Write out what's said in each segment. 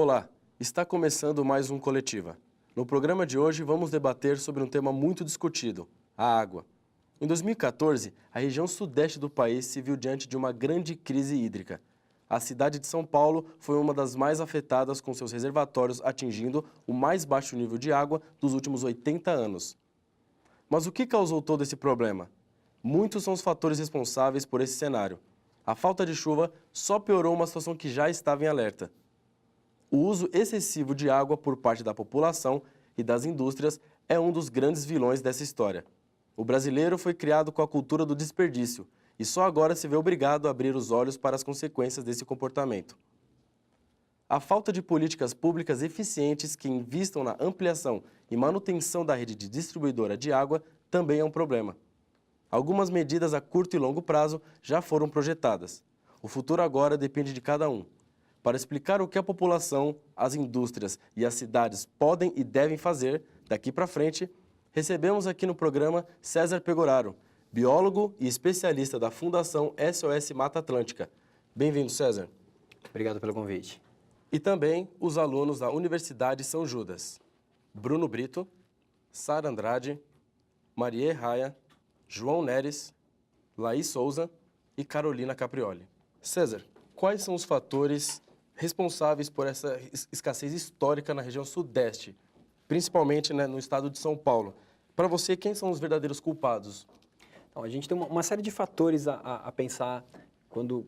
Olá, está começando mais um Coletiva. No programa de hoje vamos debater sobre um tema muito discutido, a água. Em 2014, a região sudeste do país se viu diante de uma grande crise hídrica. A cidade de São Paulo foi uma das mais afetadas, com seus reservatórios atingindo o mais baixo nível de água dos últimos 80 anos. Mas o que causou todo esse problema? Muitos são os fatores responsáveis por esse cenário. A falta de chuva só piorou uma situação que já estava em alerta. O uso excessivo de água por parte da população e das indústrias é um dos grandes vilões dessa história. O brasileiro foi criado com a cultura do desperdício e só agora se vê obrigado a abrir os olhos para as consequências desse comportamento. A falta de políticas públicas eficientes que invistam na ampliação e manutenção da rede de distribuidora de água também é um problema. Algumas medidas a curto e longo prazo já foram projetadas. O futuro agora depende de cada um. Para explicar o que a população, as indústrias e as cidades podem e devem fazer daqui para frente, recebemos aqui no programa César Pegoraro, biólogo e especialista da Fundação SOS Mata Atlântica. Bem-vindo, César. Obrigado pelo convite. E também os alunos da Universidade São Judas, Bruno Brito, Sara Andrade, Maria Raia, João Neres, Laís Souza e Carolina Caprioli. César, quais são os fatores responsáveis por essa escassez histórica na região sudeste, principalmente, no estado de São Paulo? Para você, quem são os verdadeiros culpados? Então, a gente tem uma série de fatores a pensar quando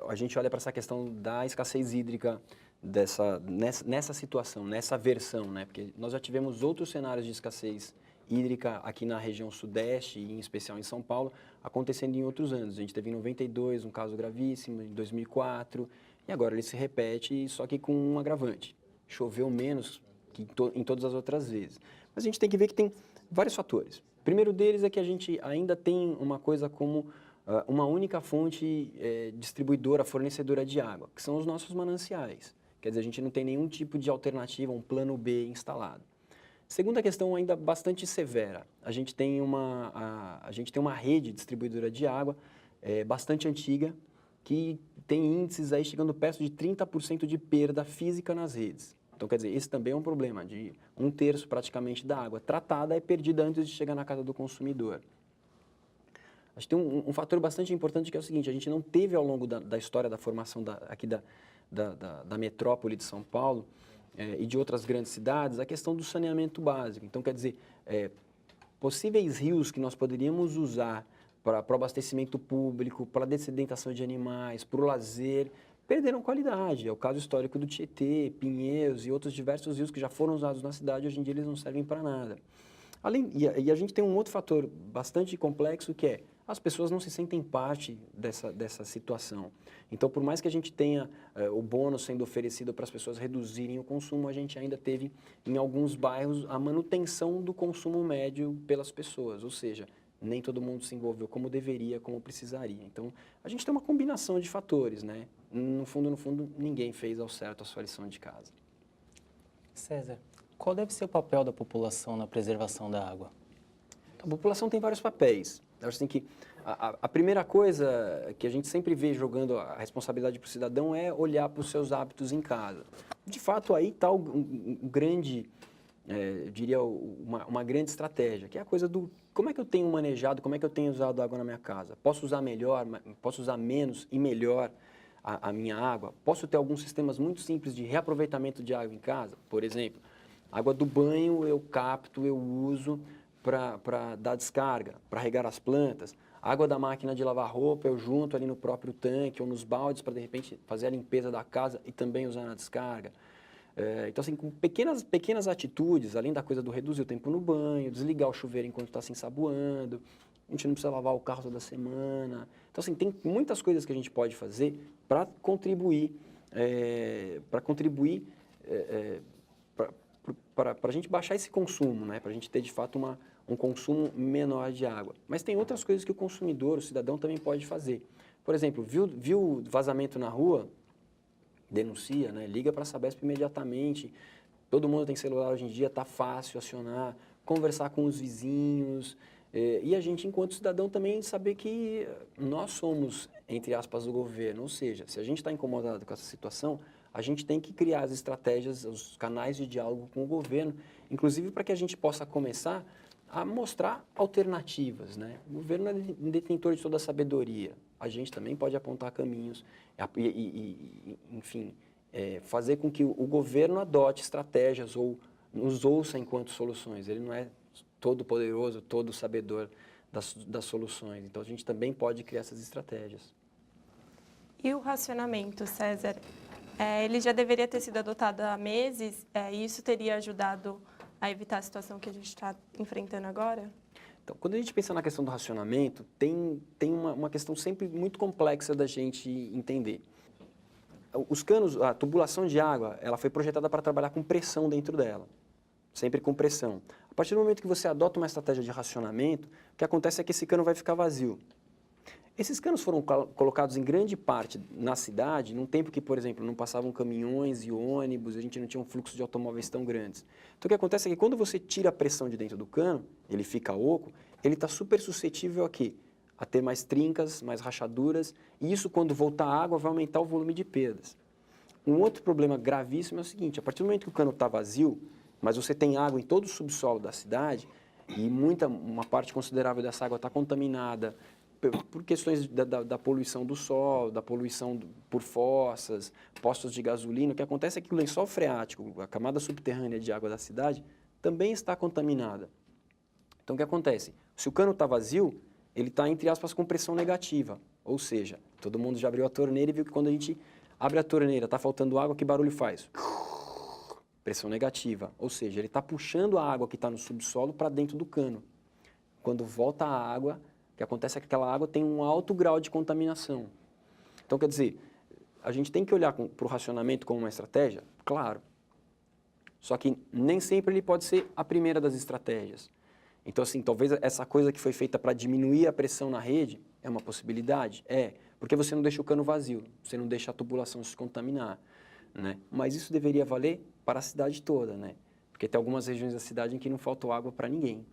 a gente olha para essa questão da escassez hídrica nessa situação, nessa versão, né? Porque nós já tivemos outros cenários de escassez hídrica aqui na região sudeste, e em especial em São Paulo, acontecendo em outros anos. A gente teve em 92 um caso gravíssimo, em 2004, e agora ele se repete, só que com um agravante. Choveu menos que em todas as outras vezes. Mas a gente tem que ver que tem vários fatores. O primeiro deles é que a gente ainda tem uma coisa como uma única fonte distribuidora, fornecedora de água, que são os nossos mananciais. Quer dizer, a gente não tem nenhum tipo de alternativa, um plano B instalado. Segunda questão ainda bastante severa, a gente tem uma rede distribuidora de água bastante antiga, que tem índices aí chegando perto de 30% de perda física nas redes. Então, quer dizer, esse também é um problema, de 1/3 praticamente da água tratada é perdida antes de chegar na casa do consumidor. Acho que tem um fator bastante importante que é o seguinte, a gente não teve ao longo da história da formação aqui da metrópole de São Paulo, e de outras grandes cidades, a questão do saneamento básico. Então, quer dizer, possíveis rios que nós poderíamos usar para o abastecimento público, para a dessedentação de animais, para o lazer, perderam qualidade. É o caso histórico do Tietê, Pinheiros e outros diversos rios que já foram usados na cidade, hoje em dia eles não servem para nada. E a gente tem um outro fator bastante complexo que é as pessoas não se sentem parte dessa situação. Então, por mais que a gente tenha o bônus sendo oferecido para as pessoas reduzirem o consumo, a gente ainda teve, em alguns bairros, a manutenção do consumo médio pelas pessoas. Ou seja, nem todo mundo se envolveu como deveria, como precisaria. Então, a gente tem uma combinação de fatores, né? No fundo, ninguém fez ao certo a sua lição de casa. César, qual deve ser o papel da população na preservação da água? A população tem vários papéis. Eu acho que a primeira coisa que a gente sempre vê jogando a responsabilidade para o cidadão é olhar para os seus hábitos em casa. De fato, aí está um grande, eu diria, uma grande estratégia, que é a coisa do como é que eu tenho manejado, como é que eu tenho usado água na minha casa? Posso usar melhor, posso usar menos e melhor a minha água? Posso ter alguns sistemas muito simples de reaproveitamento de água em casa? Por exemplo, água do banho eu capto, eu uso para dar descarga, para regar as plantas. A água da máquina de lavar roupa eu junto ali no próprio tanque ou nos baldes para, de repente, fazer a limpeza da casa e também usar na descarga. Então, assim, com pequenas atitudes, além da coisa do reduzir o tempo no banho, desligar o chuveiro enquanto está se ensaboando, a gente não precisa lavar o carro toda semana. Então, assim, tem muitas coisas que a gente pode fazer para contribuir, para a gente baixar esse consumo, né? Para a gente ter, de fato, um consumo menor de água. Mas tem outras coisas que o consumidor, o cidadão, também pode fazer. Por exemplo, viu vazamento na rua, denuncia, né? Liga para a Sabesp imediatamente. Todo mundo tem celular hoje em dia, está fácil acionar, conversar com os vizinhos. E a gente, enquanto cidadão, também saber que nós somos, entre aspas, o governo. Ou seja, se a gente está incomodado com essa situação, a gente tem que criar as estratégias, os canais de diálogo com o governo, inclusive para que a gente possa começar a mostrar alternativas, né? O governo é detentor de toda a sabedoria. A gente também pode apontar caminhos enfim, fazer com que o governo adote estratégias ou nos ouça enquanto soluções. Ele não é todo poderoso, todo sabedor das soluções. Então, a gente também pode criar essas estratégias. E o racionamento, César? Ele já deveria ter sido adotado há meses, e isso teria ajudado a evitar a situação que a gente está enfrentando agora? Então, quando a gente pensa na questão do racionamento, tem uma questão sempre muito complexa da gente entender. Os canos, a tubulação de água, ela foi projetada para trabalhar com pressão dentro dela, sempre com pressão. A partir do momento que você adota uma estratégia de racionamento, o que acontece é que esse cano vai ficar vazio. Esses canos foram colocados em grande parte na cidade, num tempo que, por exemplo, não passavam caminhões e ônibus, a gente não tinha um fluxo de automóveis tão grandes. Então, o que acontece é que quando você tira a pressão de dentro do cano, ele fica oco, ele está super suscetível a quê? A ter mais trincas, mais rachaduras, e isso, quando voltar a água, vai aumentar o volume de perdas. Um outro problema gravíssimo é o seguinte, a partir do momento que o cano está vazio, mas você tem água em todo o subsolo da cidade, e uma parte considerável dessa água está contaminada, por questões da poluição do solo, da poluição por fossas, postos de gasolina, o que acontece é que o lençol freático, a camada subterrânea de água da cidade, também está contaminada. Então, o que acontece? Se o cano está vazio, ele está, entre aspas, com pressão negativa. Ou seja, todo mundo já abriu a torneira e viu que quando a gente abre a torneira, está faltando água, que barulho faz? Pressão negativa. Ou seja, ele está puxando a água que está no subsolo para dentro do cano. Quando volta a água, o que acontece é que aquela água tem um alto grau de contaminação. Então, quer dizer, a gente tem que olhar para o racionamento como uma estratégia? Claro. Só que nem sempre ele pode ser a primeira das estratégias. Então, assim, talvez essa coisa que foi feita para diminuir a pressão na rede é uma possibilidade? É, porque você não deixa o cano vazio, você não deixa a tubulação se contaminar, né? Mas isso deveria valer para a cidade toda, né? Porque tem algumas regiões da cidade em que não falta água para ninguém.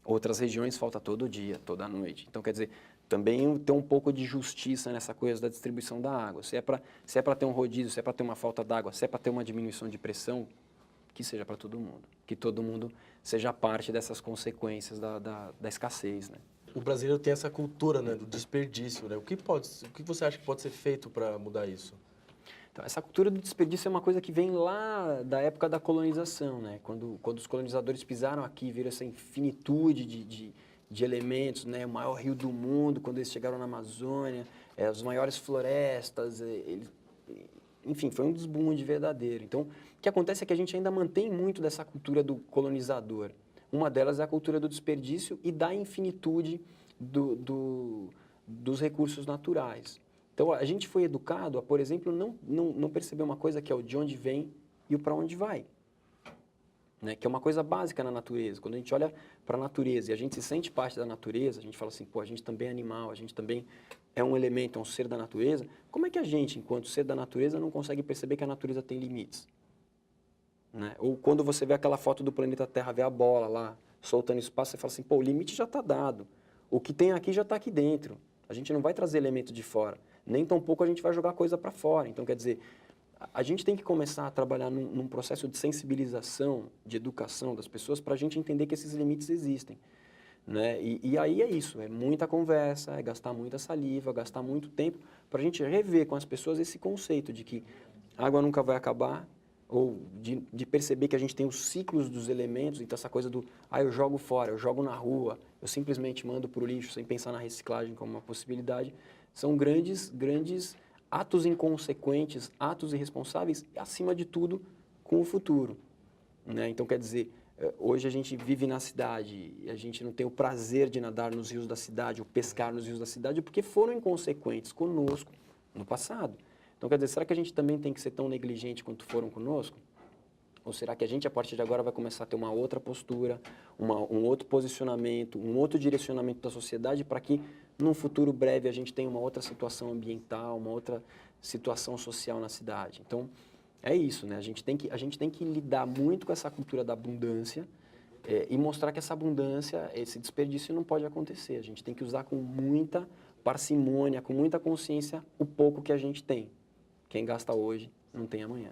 Outras regiões falta todo dia, toda noite. Então, quer dizer, também tem um pouco de justiça nessa coisa da distribuição da água. Se é para ter um rodízio, se é para ter uma falta d'água, se é para ter uma diminuição de pressão, que seja para todo mundo. Que todo mundo seja parte dessas consequências da escassez, né? O brasileiro tem essa cultura, né, do desperdício, né? O que você acha que pode ser feito para mudar isso? Então, essa cultura do desperdício é uma coisa que vem lá da época da colonização, né? Quando os colonizadores pisaram aqui, viram essa infinitude de elementos, né? O maior rio do mundo, quando eles chegaram na Amazônia, as maiores florestas, enfim, foi um desbunde verdadeiro. Então, o que acontece é que a gente ainda mantém muito dessa cultura do colonizador. Uma delas é a cultura do desperdício e da infinitude dos recursos naturais. Então, a gente foi educado a, por exemplo, não perceber uma coisa que é o de onde vem e o para onde vai. Né? Que é uma coisa básica na natureza. Quando a gente olha para a natureza e a gente se sente parte da natureza, a gente fala assim, pô, a gente também é animal, a gente também é um elemento, é um ser da natureza. Como é que a gente, enquanto ser da natureza, não consegue perceber que a natureza tem limites? Né? Ou quando você vê aquela foto do planeta Terra, vê a bola lá, soltando espaço, você fala assim, pô, o limite já está dado. O que tem aqui já está aqui dentro. A gente não vai trazer elemento de fora. Nem tampouco a gente vai jogar coisa para fora. Então, quer dizer, a gente tem que começar a trabalhar num processo de sensibilização, de educação das pessoas, para a gente entender que esses limites existem. Né? E aí é isso, é muita conversa, é gastar muita saliva, gastar muito tempo, para a gente rever com as pessoas esse conceito de que a água nunca vai acabar, ou de perceber que a gente tem os ciclos dos elementos, então essa coisa do, eu jogo fora, eu jogo na rua, eu simplesmente mando para o lixo sem pensar na reciclagem como uma possibilidade, são grandes atos inconsequentes, atos irresponsáveis, e, acima de tudo, com o futuro. Né? Então, quer dizer, hoje a gente vive na cidade e a gente não tem o prazer de nadar nos rios da cidade ou pescar nos rios da cidade porque foram inconsequentes conosco no passado. Então, quer dizer, será que a gente também tem que ser tão negligente quanto foram conosco? Ou será que a gente, a partir de agora, vai começar a ter uma outra postura, um outro posicionamento, um outro direcionamento da sociedade para que, num futuro breve, a gente tenha uma outra situação ambiental, uma outra situação social na cidade? Então, é isso, né? A gente tem que lidar muito com essa cultura da abundância e mostrar que essa abundância, esse desperdício não pode acontecer. A gente tem que usar com muita parcimônia, com muita consciência, o pouco que a gente tem. Quem gasta hoje, não tem amanhã.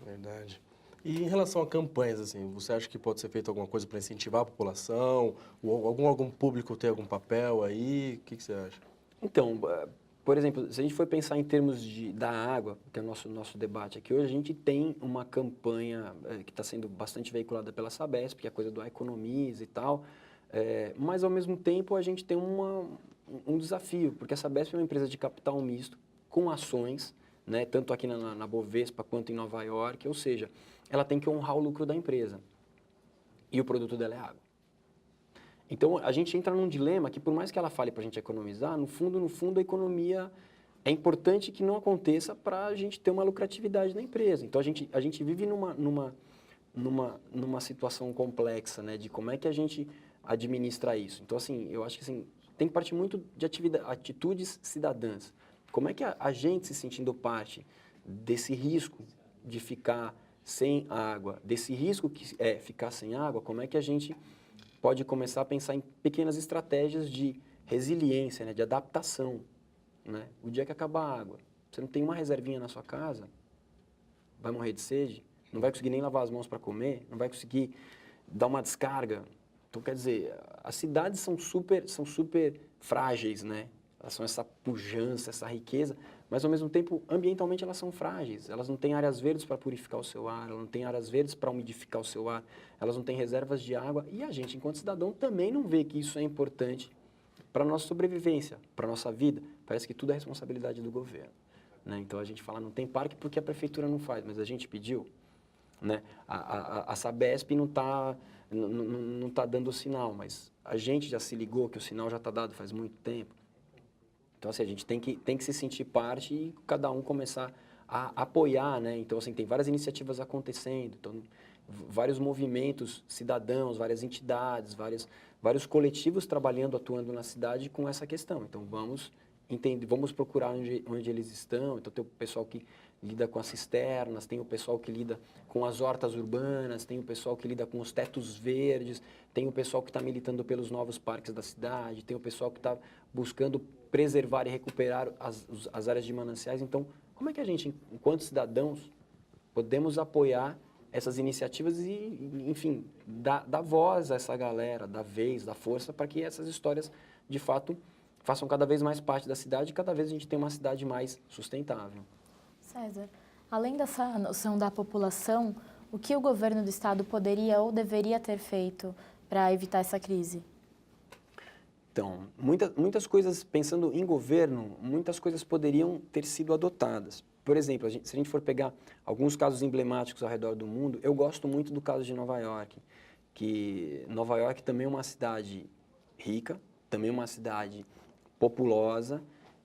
Verdade. E em relação a campanhas, assim, você acha que pode ser feito alguma coisa para incentivar a população? Ou algum público tem algum papel aí? O que você acha? Então, por exemplo, se a gente for pensar em termos da água, que é o nosso debate aqui hoje, a gente tem uma campanha que está sendo bastante veiculada pela Sabesp, que é a coisa do Economize e tal, mas ao mesmo tempo a gente tem um desafio, porque a Sabesp é uma empresa de capital misto, com ações, né, tanto aqui na Bovespa quanto em Nova York, ou seja, ela tem que honrar o lucro da empresa. E o produto dela é água. Então, a gente entra num dilema que, por mais que ela fale para a gente economizar, no fundo, a economia é importante que não aconteça para a gente ter uma lucratividade na empresa. Então, a gente vive numa situação complexa, né, de como é que a gente administra isso. Então, assim, eu acho que assim, tem que partir muito de atitudes cidadãs. Como é que a gente, se sentindo parte desse risco de ficar sem água, desse risco que é ficar sem água, como é que a gente pode começar a pensar em pequenas estratégias de resiliência, né, de adaptação, né? O dia que acabar a água, você não tem uma reservinha na sua casa, vai morrer de sede, não vai conseguir nem lavar as mãos para comer, não vai conseguir dar uma descarga. Então, quer dizer, as cidades são super frágeis, né? Elas são essa pujança, essa riqueza, mas ao mesmo tempo, ambientalmente elas são frágeis. Elas não têm áreas verdes para purificar o seu ar, elas não têm áreas verdes para umidificar o seu ar, elas não têm reservas de água. E a gente, enquanto cidadão, também não vê que isso é importante para a nossa sobrevivência, para a nossa vida. Parece que tudo é responsabilidade do governo, né? Então a gente fala, não tem parque porque a prefeitura não faz, mas a gente pediu, né? A Sabesp não tá dando o sinal, mas a gente já se ligou que o sinal já está dado faz muito tempo. Então, assim, a gente tem que se sentir parte e cada um começar a apoiar, né? Então, assim, tem várias iniciativas acontecendo, então, vários movimentos cidadãos, várias entidades, vários coletivos trabalhando, atuando na cidade com essa questão. Então, vamos procurar onde eles estão. Então, tem o pessoal que lida com as cisternas, tem o pessoal que lida com as hortas urbanas, tem o pessoal que lida com os tetos verdes, tem o pessoal que está militando pelos novos parques da cidade, tem o pessoal que está buscando preservar e recuperar as áreas de mananciais. Então, como é que a gente, enquanto cidadãos, podemos apoiar essas iniciativas e, enfim, dar voz a essa galera, dar vez, dar força para que essas histórias, de fato, façam cada vez mais parte da cidade e cada vez a gente tenha uma cidade mais sustentável. César, além dessa noção da população, o que o governo do estado poderia ou deveria ter feito para evitar essa crise? Então, muitas coisas, pensando em governo, muitas coisas poderiam ter sido adotadas. Por exemplo, se a gente for pegar alguns casos emblemáticos ao redor do mundo, eu gosto muito do caso de Nova York, que Nova York também é uma cidade rica, também é uma cidade populosa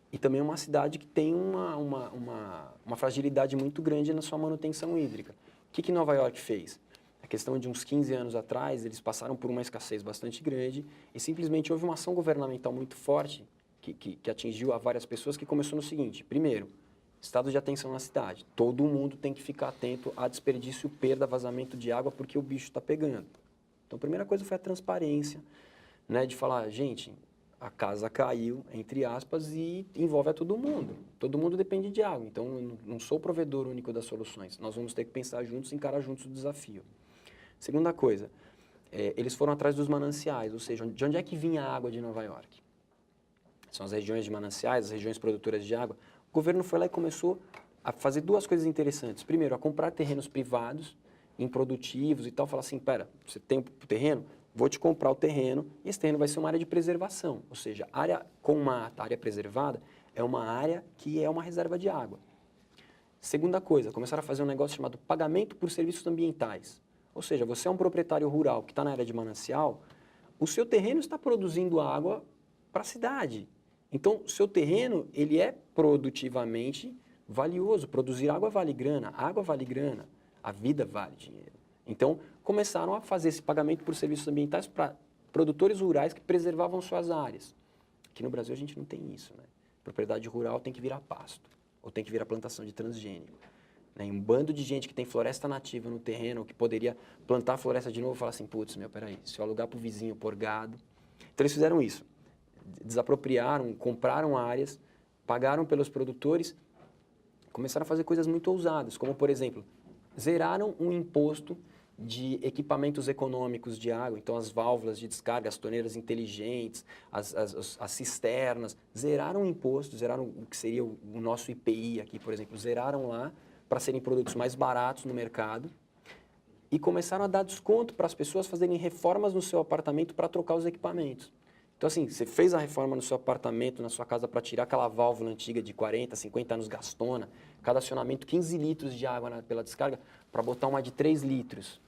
e também é uma cidade que tem uma fragilidade muito grande na sua manutenção hídrica. O que Nova York fez? A questão de uns 15 anos atrás, eles passaram por uma escassez bastante grande e simplesmente houve uma ação governamental muito forte que atingiu a várias pessoas, que começou no seguinte: primeiro, estado de atenção na cidade. Todo mundo tem que ficar atento a desperdício, perda, vazamento de água, porque o bicho está pegando. Então, a primeira coisa foi a transparência, né, de falar, gente, a casa caiu, entre aspas, e envolve a todo mundo. Todo mundo depende de água, então eu não sou o provedor único das soluções. Nós vamos ter que pensar juntos, encarar juntos o desafio. Segunda coisa, eles foram atrás dos mananciais, ou seja, de onde é que vinha a água de Nova York? São as regiões de mananciais, as regiões produtoras de água. O governo foi lá e começou a fazer duas coisas interessantes. Primeiro, a comprar terrenos privados, improdutivos e tal. Falar assim, pera, você tem o terreno? Vou te comprar o terreno e esse terreno vai ser uma área de preservação. Ou seja, área com mata, área preservada, é uma área que é uma reserva de água. Segunda coisa, começaram a fazer um negócio chamado pagamento por serviços ambientais. Ou seja, você é um proprietário rural que está na área de manancial, o seu terreno está produzindo água para a cidade. Então, o seu terreno, ele é produtivamente valioso. Produzir água vale grana, a vida vale dinheiro. Então, começaram a fazer esse pagamento por serviços ambientais para produtores rurais que preservavam suas áreas. Aqui no Brasil a gente não tem isso, né? Propriedade rural tem que virar pasto, ou tem que virar plantação de transgênico. Né? Um bando de gente que tem floresta nativa no terreno, ou que poderia plantar a floresta de novo e falar assim, putz, peraí, se eu alugar para o vizinho por gado. Então, eles fizeram isso. Desapropriaram, compraram áreas, pagaram pelos produtores começaram a fazer coisas muito ousadas, como, por exemplo, zeraram um imposto de equipamentos econômicos de água, então as válvulas de descarga, as torneiras inteligentes, as cisternas, zeraram o imposto, zeraram o que seria o nosso IPI aqui, por exemplo, zeraram lá para serem produtos mais baratos no mercado e começaram a dar desconto para as pessoas fazerem reformas no seu apartamento para trocar os equipamentos. Então, assim, você fez a reforma no seu apartamento, na sua casa, para tirar aquela válvula antiga de 40, 50 anos gastona, cada acionamento 15 litros de água pela descarga, para botar uma de 3 litros.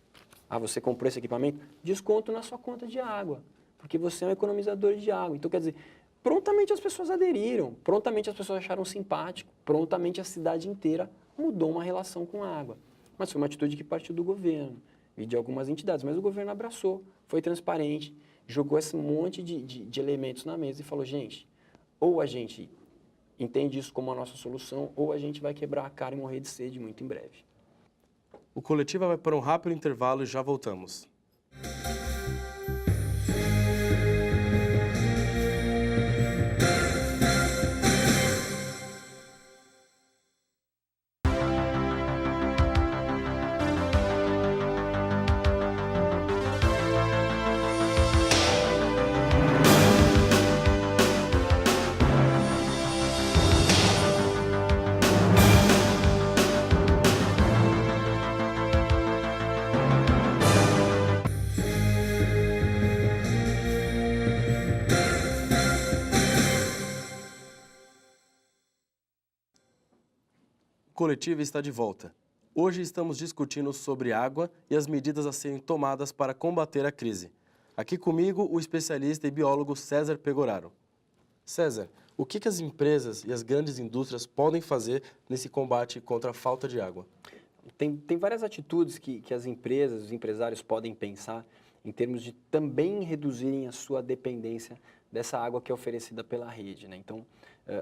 Ah, você comprou esse equipamento? Desconto na sua conta de água, porque você é um economizador de água. Então, quer dizer, prontamente as pessoas aderiram, prontamente as pessoas acharam simpático, prontamente a cidade inteira mudou uma relação com a água. Mas foi uma atitude que partiu do governo e de algumas entidades, mas o governo abraçou, foi transparente, jogou esse monte de elementos na mesa e falou, gente, ou a gente entende isso como a nossa solução, ou a gente vai quebrar a cara e morrer de sede muito em breve. O Coletiva vai para um rápido intervalo e já voltamos. O Coletiva está de volta. Hoje estamos discutindo sobre água e as medidas a serem tomadas para combater a crise. Aqui comigo, o especialista e biólogo César Pegoraro. César, o que as empresas e as grandes indústrias podem fazer nesse combate contra a falta de água? Tem várias atitudes que as empresas, os empresários podem pensar em termos de também reduzirem a sua dependência dessa água que é oferecida pela rede, né? Então,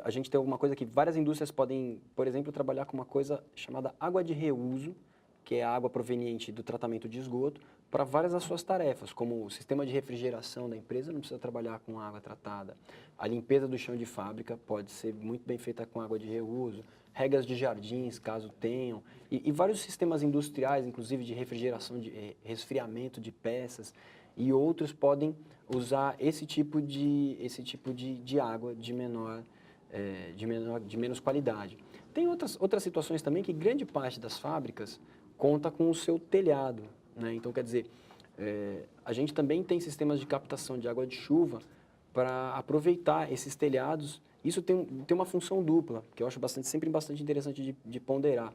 a gente tem alguma coisa que várias indústrias podem, por exemplo, trabalhar com uma coisa chamada água de reuso, que é a água proveniente do tratamento de esgoto, para várias das suas tarefas, como o sistema de refrigeração da empresa não precisa trabalhar com água tratada, a limpeza do chão de fábrica pode ser muito bem feita com água de reuso, regas de jardins, caso tenham, e vários sistemas industriais, inclusive de refrigeração, de resfriamento de peças, e outros podem usar esse tipo de água de menos qualidade. Tem outras situações também que grande parte das fábricas conta com o seu telhado, né? Então, quer dizer, a gente também tem sistemas de captação de água de chuva para aproveitar esses telhados. Isso tem uma função dupla, que eu acho sempre bastante interessante de ponderar.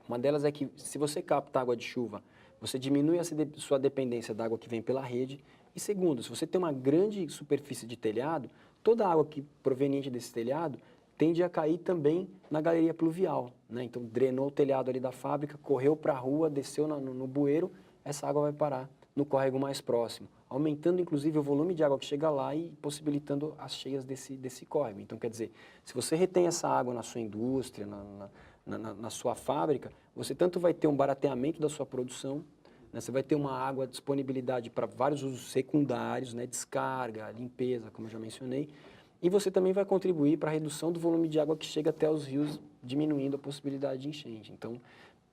Uma delas é que, se você capta água de chuva, você diminui a sua dependência da água que vem pela rede. E segundo, se você tem uma grande superfície de telhado, toda a água proveniente desse telhado tende a cair também na galeria pluvial, né? Então, drenou o telhado ali da fábrica, correu para a rua, desceu no bueiro, essa água vai parar no córrego mais próximo, aumentando, inclusive, o volume de água que chega lá e possibilitando as cheias desse córrego. Então, quer dizer, se você retém essa água na sua indústria, na sua fábrica, você tanto vai ter um barateamento da sua produção, né? Você vai ter uma água disponibilidade para vários usos secundários, né? Descarga, limpeza, como eu já mencionei, e você também vai contribuir para a redução do volume de água que chega até os rios, diminuindo a possibilidade de enchente. Então,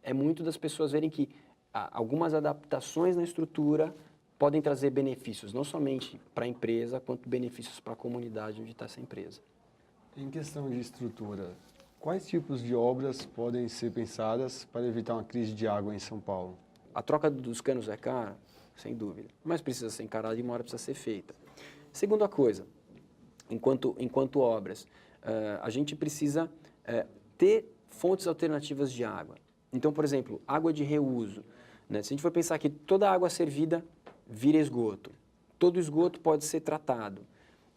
é muito das pessoas verem que algumas adaptações na estrutura podem trazer benefícios, não somente para a empresa, quanto benefícios para a comunidade onde está essa empresa. Em questão de estrutura, quais tipos de obras podem ser pensadas para evitar uma crise de água em São Paulo? A troca dos canos é cara, sem dúvida, mas precisa ser encarada e uma hora precisa ser feita. Segunda coisa, enquanto obras, a gente precisa ter fontes alternativas de água. Então, por exemplo, água de reuso, né? Se a gente for pensar que toda água servida vira esgoto, todo esgoto pode ser tratado.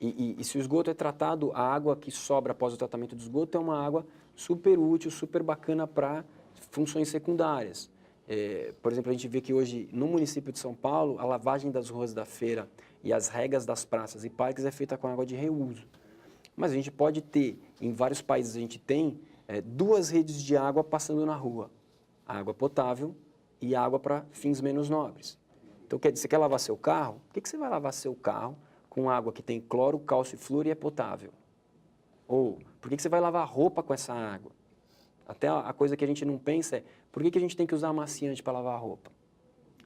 E se o esgoto é tratado, a água que sobra após o tratamento do esgoto é uma água super útil, super bacana para funções secundárias. Por exemplo, a gente vê que hoje, no município de São Paulo, a lavagem das ruas da feira e as regas das praças e parques é feita com água de reuso. Mas a gente pode ter, em vários países a gente tem, duas redes de água passando na rua. A água potável e água para fins menos nobres. Então, você quer lavar seu carro? Por que você vai lavar seu carro com água que tem cloro, cálcio e flúor e é potável? Ou, por que você vai lavar roupa com essa água? Até a coisa que a gente não pensa é, por que a gente tem que usar amaciante para lavar a roupa?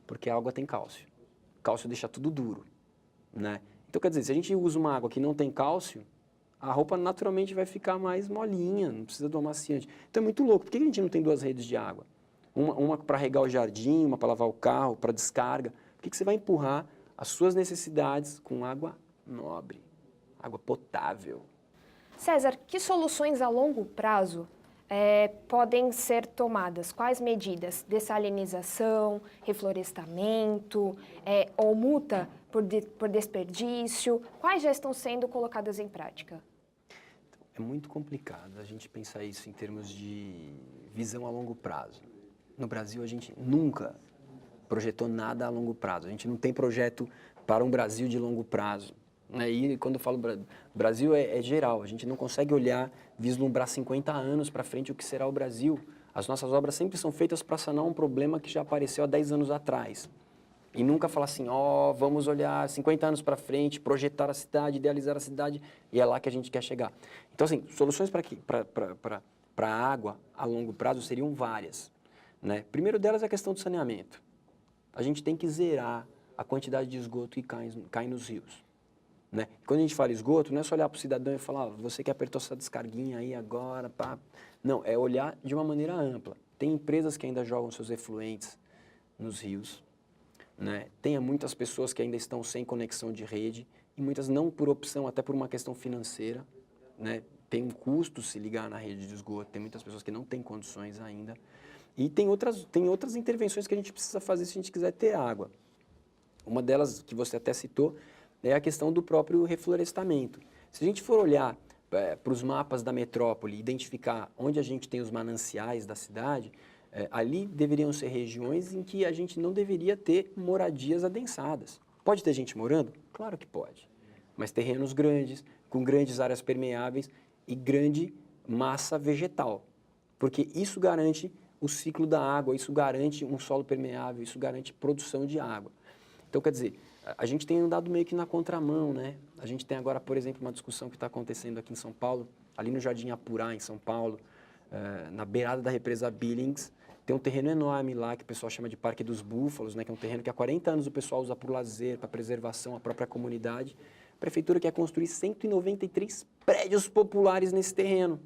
Porque a água tem cálcio. Cálcio deixa tudo duro, né? Então, quer dizer, se a gente usa uma água que não tem cálcio, a roupa naturalmente vai ficar mais molinha, não precisa do amaciante. Então é muito louco. Por que a gente não tem 2 redes de água? Uma para regar o jardim, uma para lavar o carro, para descarga. Por que você vai empurrar as suas necessidades com água nobre, água potável? César, que soluções a longo prazo podem ser tomadas? Quais medidas? Dessalinização, reflorestamento, ou multa por desperdício? Quais já estão sendo colocadas em prática? É muito complicado a gente pensar isso em termos de visão a longo prazo. No Brasil, a gente nunca projetou nada a longo prazo. A gente não tem projeto para um Brasil de longo prazo. E quando eu falo Brasil, é geral. A gente não consegue olhar, vislumbrar 50 anos para frente o que será o Brasil. As nossas obras sempre são feitas para sanar um problema que já apareceu há 10 anos atrás. E nunca falar assim, vamos olhar 50 anos para frente, projetar a cidade, idealizar a cidade, e é lá que a gente quer chegar. Então, assim, soluções para a água a longo prazo seriam várias, né? Primeiro delas é a questão do saneamento. A gente tem que zerar a quantidade de esgoto que cai nos rios, né? Quando a gente fala esgoto, não é só olhar para o cidadão e falar, você que apertou essa descarguinha aí agora, pá. Não, é olhar de uma maneira ampla. Tem empresas que ainda jogam seus efluentes nos rios, né? Tem muitas pessoas que ainda estão sem conexão de rede e muitas não por opção, até por uma questão financeira, né? Tem um custo se ligar na rede de esgoto, tem muitas pessoas que não têm condições ainda. E tem outras intervenções que a gente precisa fazer se a gente quiser ter água. Uma delas, que você até citou, é a questão do próprio reflorestamento. Se a gente for olhar para os mapas da metrópole, identificar onde a gente tem os mananciais da cidade, ali deveriam ser regiões em que a gente não deveria ter moradias adensadas. Pode ter gente morando? Claro que pode. Mas terrenos grandes, com grandes áreas permeáveis e grande massa vegetal. Porque isso garante o ciclo da água, isso garante um solo permeável, isso garante produção de água. Então, quer dizer, a gente tem andado meio que na contramão, né? A gente tem agora, por exemplo, uma discussão que está acontecendo aqui em São Paulo, ali no Jardim Apurá, em São Paulo, na beirada da represa Billings, tem um terreno enorme lá que o pessoal chama de Parque dos Búfalos, né? Que é um terreno que há 40 anos o pessoal usa para o lazer, para preservação, a própria comunidade. A prefeitura quer construir 193 prédios populares nesse terreno.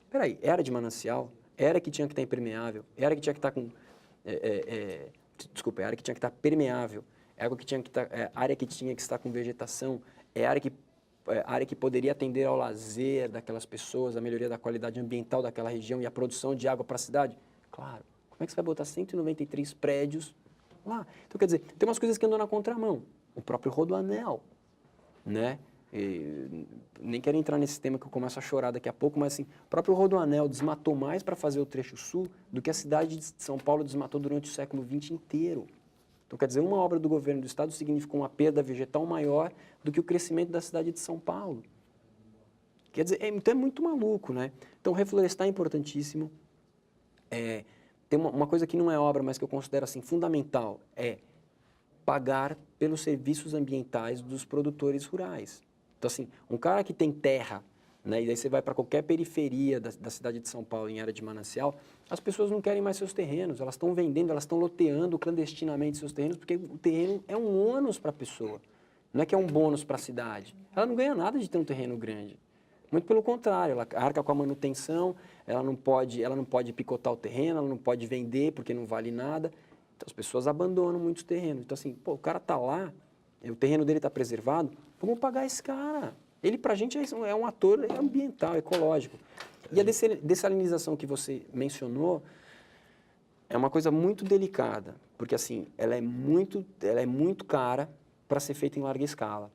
Peraí, era de manancial? Era que tinha que estar impermeável? Era que tinha que estar com... Desculpa, era que tinha que estar permeável? Área que tinha que estar com vegetação? Área que poderia atender ao lazer daquelas pessoas, a melhoria da qualidade ambiental daquela região e a produção de água para a cidade? Claro. Como é que você vai botar 193 prédios lá? Então, quer dizer, tem umas coisas que andam na contramão. O próprio Rodoanel, né? Nem quero entrar nesse tema que eu começo a chorar daqui a pouco, mas assim, o próprio Rodoanel desmatou mais para fazer o trecho sul do que a cidade de São Paulo desmatou durante o século XX inteiro. Então, quer dizer, uma obra do governo do estado significou uma perda vegetal maior do que o crescimento da cidade de São Paulo. Quer dizer, então é muito maluco, né? Então, reflorestar é importantíssimo. Tem uma coisa que não é obra, mas que eu considero assim fundamental, é pagar pelos serviços ambientais dos produtores rurais. Então, assim, um cara que tem terra, né, e daí você vai para qualquer periferia da cidade de São Paulo, em área de manancial, as pessoas não querem mais seus terrenos, elas estão vendendo, elas estão loteando clandestinamente seus terrenos, porque o terreno é um ônus para a pessoa, não é que é um bônus para a cidade. Ela não ganha nada de ter um terreno grande. Muito pelo contrário, ela arca com a manutenção, ela não pode picotar o terreno, ela não pode vender porque não vale nada. Então, as pessoas abandonam muitos terrenos. Então, assim, o cara está lá, o terreno dele está preservado, vamos pagar esse cara. Ele, para a gente, é um ator ambiental, ecológico. E a dessalinização que você mencionou é uma coisa muito delicada, porque, assim, ela é muito cara para ser feita em larga escala.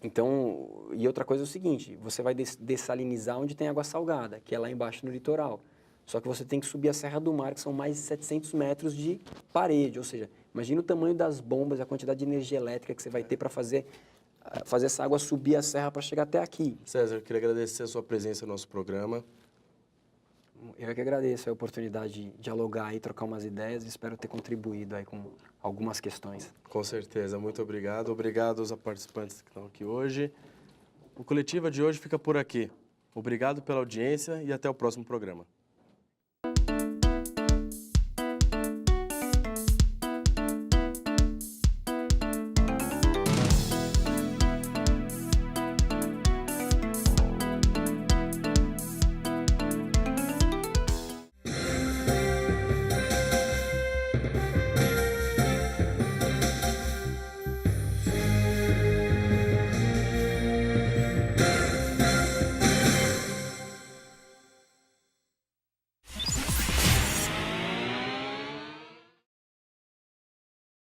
Então, e outra coisa é o seguinte, você vai dessalinizar onde tem água salgada, que é lá embaixo no litoral. Só que você tem que subir a Serra do Mar, que são mais de 700 metros de parede, ou seja, imagina o tamanho das bombas, a quantidade de energia elétrica que você vai ter para fazer essa água subir a serra para chegar até aqui. César, eu queria agradecer a sua presença no nosso programa. Eu é que agradeço a oportunidade de dialogar e trocar umas ideias e espero ter contribuído aí com algumas questões. Com certeza, muito obrigado. Obrigado aos participantes que estão aqui hoje. O Coletiva de hoje fica por aqui. Obrigado pela audiência e até o próximo programa.